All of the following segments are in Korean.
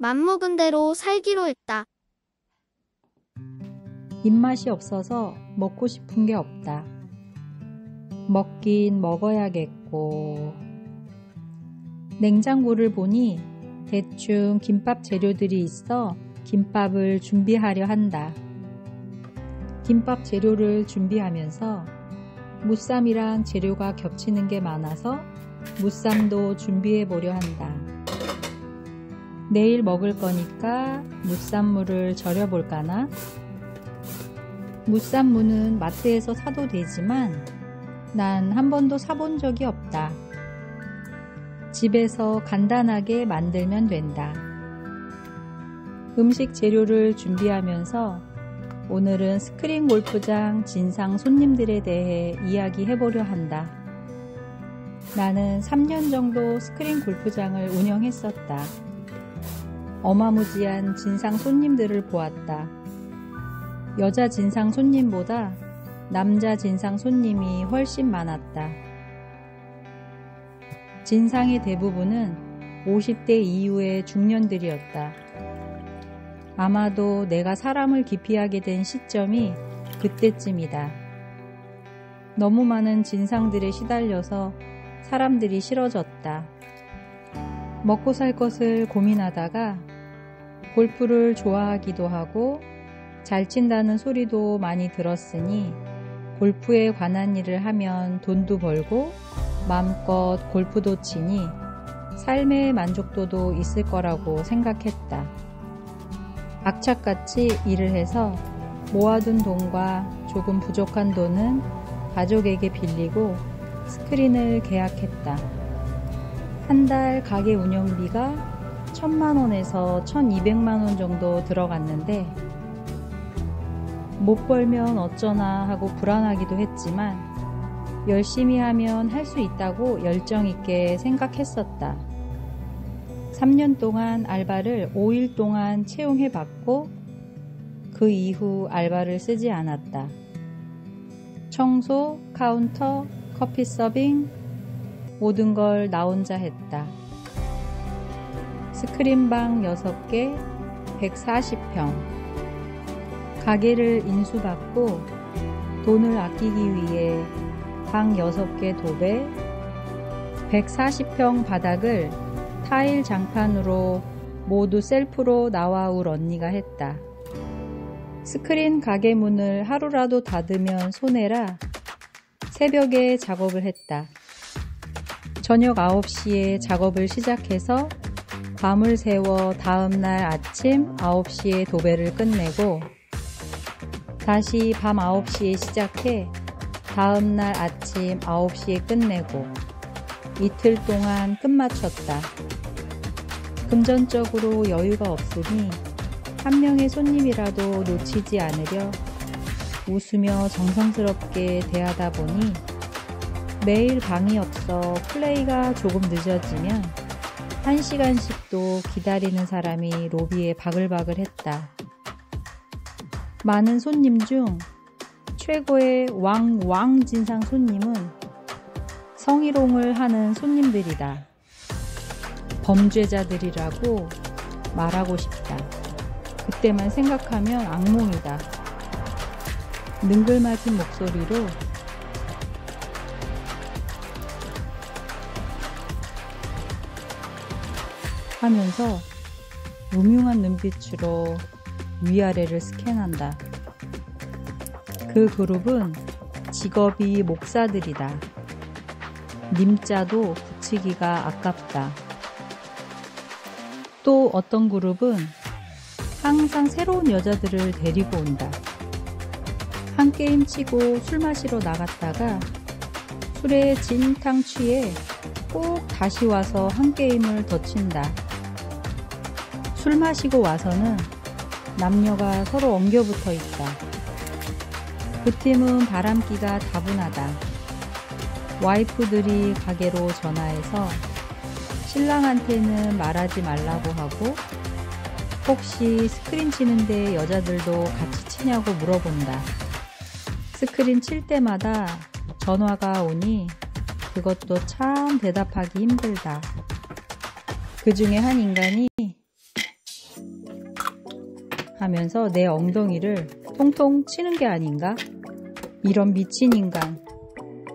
맘먹은 대로 살기로 했다. 입맛이 없어서 먹고 싶은 게 없다. 먹긴 먹어야겠고. 냉장고를 보니 대충 김밥 재료들이 있어 김밥을 준비하려 한다. 김밥 재료를 준비하면서 무쌈이랑 재료가 겹치는 게 많아서 무쌈도 준비해 보려 한다. 내일 먹을 거니까 무쌈무를 절여 볼까나? 무쌈무는 마트에서 사도 되지만 난 한 번도 사본 적이 없다. 집에서 간단하게 만들면 된다. 음식 재료를 준비하면서 오늘은 스크린 골프장 진상 손님들에 대해 이야기해 보려 한다. 나는 3년 정도 스크린 골프장을 운영했었다. 어마무지한 진상 손님들을 보았다. 여자 진상 손님보다 남자 진상 손님이 훨씬 많았다. 진상의 대부분은 50대 이후의 중년들이었다. 아마도 내가 사람을 기피하게 된 시점이 그때쯤이다. 너무 많은 진상들에 시달려서 사람들이 싫어졌다. 먹고 살 것을 고민하다가 골프를 좋아하기도 하고 잘 친다는 소리도 많이 들었으니 골프에 관한 일을 하면 돈도 벌고 마음껏 골프도 치니 삶의 만족도도 있을 거라고 생각했다. 악착같이 일을 해서 모아둔 돈과 조금 부족한 돈은 가족에게 빌리고 스크린을 계약했다. 한 달 가게 운영비가 1,000만원에서 1,200만원 정도 들어갔는데 못 벌면 어쩌나 하고 불안하기도 했지만 열심히 하면 할 수 있다고 열정있게 생각했었다. 3년 동안 알바를 5일 동안 채용해봤고 그 이후 알바를 쓰지 않았다. 청소, 카운터, 커피 서빙 모든 걸 나 혼자 했다. 스크린방 6개, 140평. 가게를 인수받고 돈을 아끼기 위해 방 6개 도배, 140평 바닥을 타일 장판으로 모두 셀프로 나와 올 언니가 했다. 스크린 가게 문을 하루라도 닫으면 손해라 새벽에 작업을 했다. 저녁 9시에 작업을 시작해서 밤을 새워 다음날 아침 9시에 도배를 끝내고 다시 밤 9시에 시작해 다음날 아침 9시에 끝내고 이틀 동안 끝마쳤다. 금전적으로 여유가 없으니 한 명의 손님이라도 놓치지 않으려 웃으며 정성스럽게 대하다 보니 매일 방이 없어 플레이가 조금 늦어지면 1시간씩도 기다리는 사람이 로비에 바글바글 했다. 많은 손님 중 최고의 왕 진상 손님은 성희롱을 하는 손님들이다. 범죄자들이라고 말하고 싶다. 그때만 생각하면 악몽이다. 능글맞은 목소리로 하면서 음흉한 눈빛으로 위아래를 스캔한다. 그 그룹은 직업이 목사들이다. 님자도 붙이기가 아깝다. 또 어떤 그룹은 항상 새로운 여자들을 데리고 온다. 한 게임 치고 술 마시러 나갔다가 술에 진탕 취해 꼭 다시 와서 한 게임을 더 친다. 술 마시고 와서는 남녀가 서로 엉겨붙어 있다. 그 팀은 바람기가 다분하다. 와이프들이 가게로 전화해서 신랑한테는 말하지 말라고 하고 혹시 스크린 치는데 여자들도 같이 치냐고 물어본다. 스크린 칠 때마다 전화가 오니 그것도 참 대답하기 힘들다. 그 중에 한 인간이 하면서 내 엉덩이를 통통 치는 게 아닌가? 이런 미친 인간.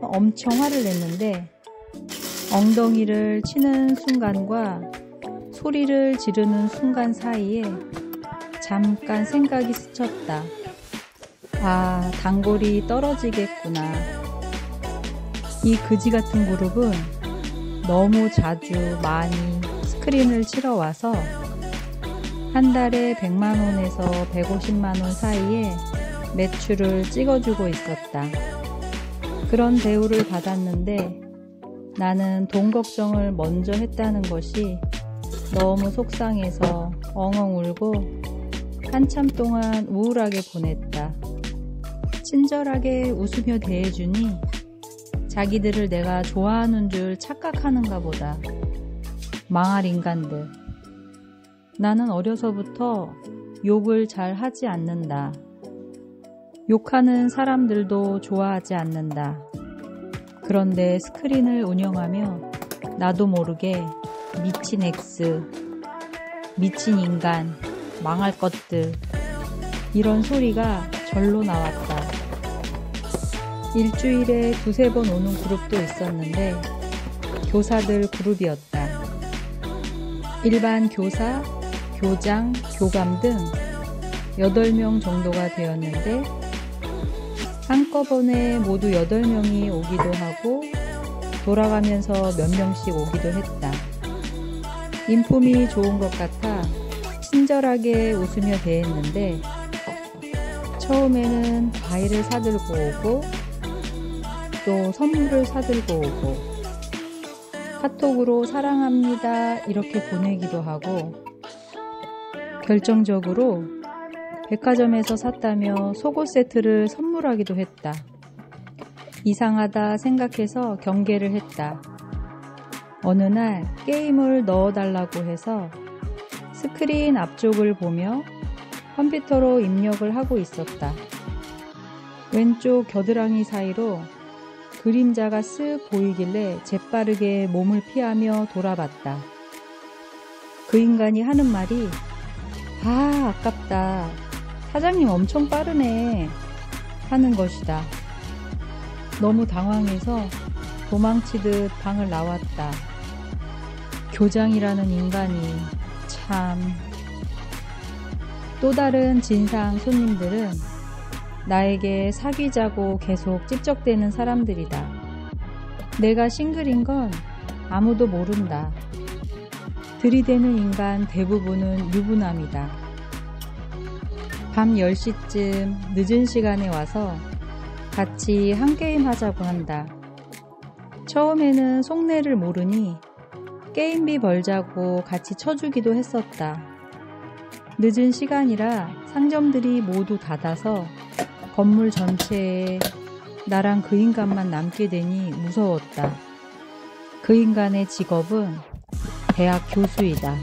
엄청 화를 냈는데 엉덩이를 치는 순간과 소리를 지르는 순간 사이에 잠깐 생각이 스쳤다. 아, 단골이 떨어지겠구나. 이 그지 같은 그룹은 너무 자주 많이 스크린을 치러 와서 한 달에 100만원에서 150만원 사이에 매출을 찍어주고 있었다. 그런 대우를 받았는데 나는 돈 걱정을 먼저 했다는 것이 너무 속상해서 엉엉 울고 한참 동안 우울하게 보냈다. 친절하게 웃으며 대해주니 자기들을 내가 좋아하는 줄 착각하는가 보다. 망할 인간들. 나는 어려서부터 욕을 잘 하지 않는다. 욕하는 사람들도 좋아하지 않는다. 그런데 스크린을 운영하며 나도 모르게 미친 X, 미친 인간, 망할 것들 이런 소리가 절로 나왔다. 일주일에 두세 번 오는 그룹도 있었는데 교사들 그룹이었다. 일반 교사, 교장, 교감 등 8명 정도가 되었는데 한꺼번에 모두 8명이 오기도 하고 돌아가면서 몇 명씩 오기도 했다. 인품이 좋은 것 같아 친절하게 웃으며 대했는데 처음에는 과일을 사들고 오고 또 선물을 사들고 오고 카톡으로 사랑합니다 이렇게 보내기도 하고 결정적으로 백화점에서 샀다며 속옷 세트를 선물하기도 했다. 이상하다 생각해서 경계를 했다. 어느 날 게임을 넣어달라고 해서 스크린 앞쪽을 보며 컴퓨터로 입력을 하고 있었다. 왼쪽 겨드랑이 사이로 그림자가 쓱 보이길래 재빠르게 몸을 피하며 돌아봤다. 그 인간이 하는 말이 아, 아깝다. 사장님 엄청 빠르네 하는 것이다. 너무 당황해서 도망치듯 방을 나왔다. 교장이라는 인간이 참. 또 다른 진상 손님들은 나에게 사귀자고 계속 찝적대는 사람들이다. 내가 싱글인 건 아무도 모른다. 들이대는 인간 대부분은 유부남이다. 밤 10시쯤 늦은 시간에 와서 같이 한 게임 하자고 한다. 처음에는 속내를 모르니 게임비 벌자고 같이 쳐주기도 했었다. 늦은 시간이라 상점들이 모두 닫아서 건물 전체에 나랑 그 인간만 남게 되니 무서웠다. 그 인간의 직업은 대학 교수이다.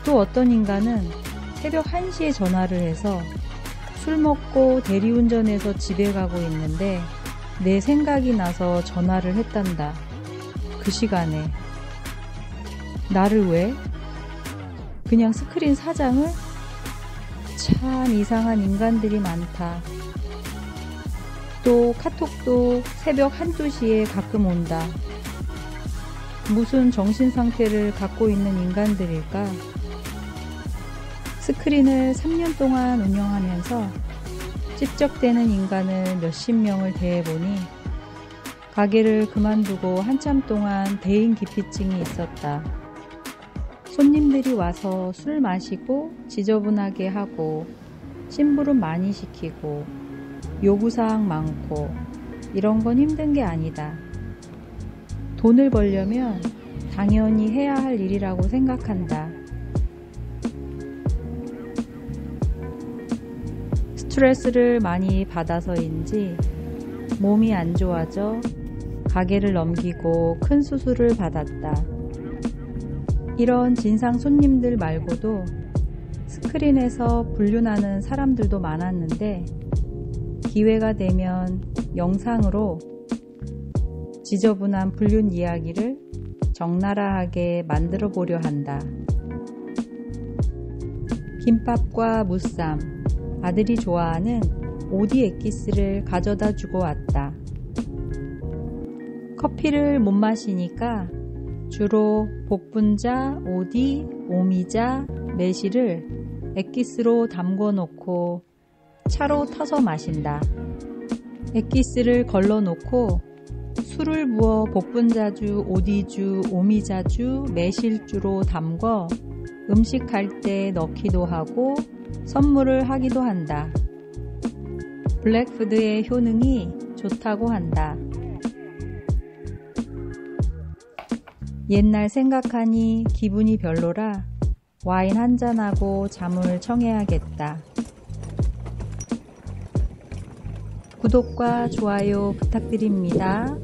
또 어떤 인간은 새벽 1시에 전화를 해서 술 먹고 대리운전해서 집에 가고 있는데 내 생각이 나서 전화를 했단다. 그 시간에. 나를 왜? 그냥 스크린 사장을? 참 이상한 인간들이 많다. 또 카톡도 새벽 1, 2시에 가끔 온다. 무슨 정신상태를 갖고 있는 인간들일까? 스크린을 3년 동안 운영하면서 찝적대는 인간을 몇십 명을 대해보니 가게를 그만두고 한참 동안 대인 기피증이 있었다. 손님들이 와서 술 마시고 지저분하게 하고 심부름 많이 시키고 요구사항 많고 이런 건 힘든 게 아니다. 돈을 벌려면 당연히 해야 할 일이라고 생각한다. 스트레스를 많이 받아서인지 몸이 안 좋아져 가게를 넘기고 큰 수술을 받았다. 이런 진상 손님들 말고도 스크린에서 불륜하는 사람들도 많았는데 기회가 되면 영상으로 지저분한 불륜 이야기를 적나라하게 만들어 보려 한다. 김밥과 무쌈, 아들이 좋아하는 오디 엑기스를 가져다 주고 왔다. 커피를 못 마시니까 주로 복분자, 오디, 오미자, 매실을 엑기스로 담궈 놓고 차로 타서 마신다. 엑기스를 걸러 놓고 술을 부어 복분자주, 오디주, 오미자주, 매실주로 담궈 음식할 때 넣기도 하고 선물을 하기도 한다. 블랙푸드의 효능이 좋다고 한다. 옛날 생각하니 기분이 별로라 와인 한잔하고 잠을 청해야겠다. 구독과 좋아요 부탁드립니다.